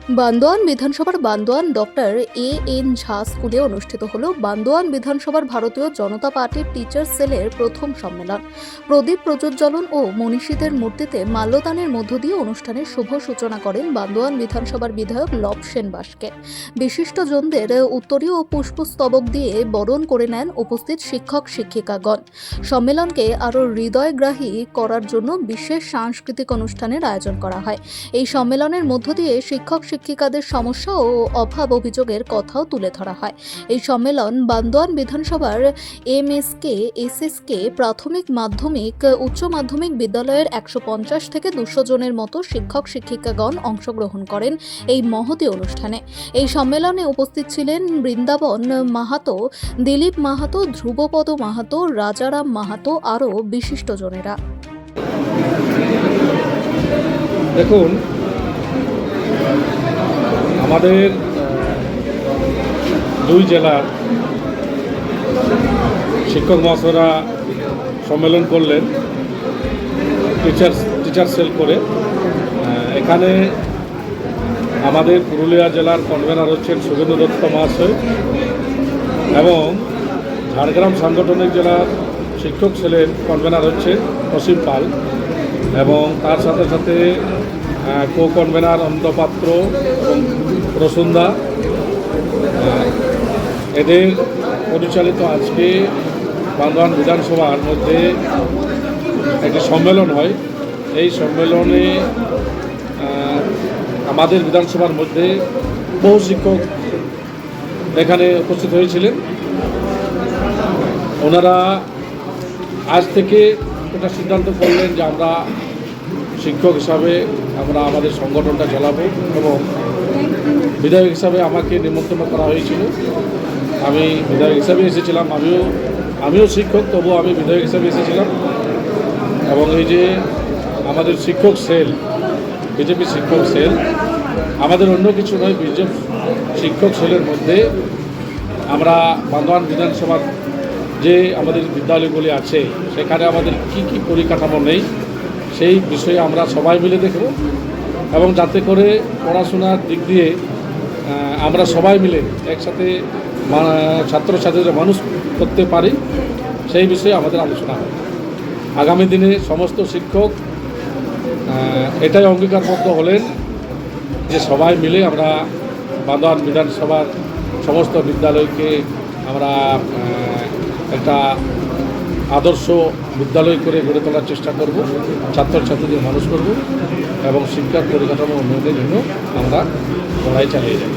বান্দোয়ান বিধানসভার Bandwan doctor A N. ঝা স্কুলে অনুষ্ঠিত হল বান্দোয়ান বিধানসভার ভারতীয় জনতা পার্টির টিচার সেলের প্রথম সম্মেলন। প্রদীপ প্রজ্বলন ও মনীষীদের মূর্তিতে মাল্যদানের মধ্য দিয়ে অনুষ্ঠানের শুভ সূচনা করেন বান্দোয়ান বিধানসভার বিধায়ক লব সেন বাস্কে। বিশিষ্টজনদের উত্তরীয় ও পুষ্পস্তবক দিয়ে বরণ করে নেন উপস্থিত শিক্ষক শিক্ষিকাগণ। সম্মেলনকে আরও হৃদয়গ্রাহী করার জন্য বিশেষ সাংস্কৃতিক অনুষ্ঠানের আয়োজন করা হয়। এই সম্মেলনের মধ্য দিয়ে শিক্ষক শিক্ষিকাদের সমস্যা ও অভাব অভিযোগের কথাও তুলে ধরা হয়। এই সম্মেলন বান্দোয়ান বিধানসভার এমএসকে এসএসকে প্রাথমিক মাধ্যমিক উচ্চ মাধ্যমিক বিদ্যালয়ের 150 থেকে 200 জনের মতো শিক্ষক শিক্ষিকাগণ অংশগ্রহণ করেন এই মহতী অনুষ্ঠানে। এই সম্মেলনে উপস্থিত ছিলেন বৃন্দাবন মাহাতো, দিলীপ মাহাতো, ধ্রুবপদ মাহাতো, রাজারাম মাহাতো আরও বিশিষ্টজনেরা। দেখুন, আমাদের দুই জেলার শিক্ষক মহাশয়রা সম্মেলন করলেন টিচার সেল করে। এখানে আমাদের পুরুলিয়া জেলার কনভেনার হচ্ছেন শুভেন্দু দত্ত মহাশয় এবং ঝাড়গ্রাম সাংগঠনিক জেলার শিক্ষক সেলের কনভেনার হচ্ছেন অসীম পাল এবং তার সাথে সাথে কো কনভেনার অন্ধপাত্র এবং রসুন্দা। এদের পরিচালিত আজকে বান্দোয়ান বিধানসভার মধ্যে একটি সম্মেলন হয়। এই সম্মেলনে আমাদের বিধানসভার মধ্যে বহু শিক্ষক এখানে উপস্থিত হয়েছিলেন। ওনারা আজ থেকে একটা সিদ্ধান্ত করলেন যে আমরা শিক্ষক হিসাবে আমরা আমাদের সংগঠনটা চালাবো এবং বিধায়ক হিসাবে আমাকে নিমন্ত্রণ করা হয়েছিল। আমি বিধায়ক হিসাবে এসেছিলাম, আমিও শিক্ষক, তবুও আমি বিধায়ক হিসাবে এসেছিলাম। এবং এই যে আমাদের শিক্ষক সেল, বিজেপি শিক্ষক সেল, আমাদের অন্য কিছু নয়, বিজেপি শিক্ষক সেলের মধ্যে আমরা বান্দোয়ান বিধানসভার যে আমাদের বিদ্যালয়গুলি আছে সেখানে আমাদের কি কি পরিকাঠামো নেই সেই বিষয়ে আমরা সবাই মিলে দেখব এবং যাতে করে পড়াশোনার দিক দিয়ে আমরা সবাই মিলে একসাথে ছাত্রছাত্রীদের মানুষ করতে পারি সেই বিষয়ে আমাদের আলোচনা হয়। আগামী দিনে সমস্ত শিক্ষক এটাই অঙ্গীকারবদ্ধ হলেন যে সবাই মিলে আমরা বান্দোয়ান বিধানসভার সমস্ত বিদ্যালয়কে আমরা একটা আদর্শ বিদ্যালয় করে গড়ে তোলার চেষ্টা করব, ছাত্রছাত্রীদের মানুষ করব এবং শিক্ষার পরিকাঠামো উন্নয়নের জন্য আমরা লড়াই চালিয়ে যাব।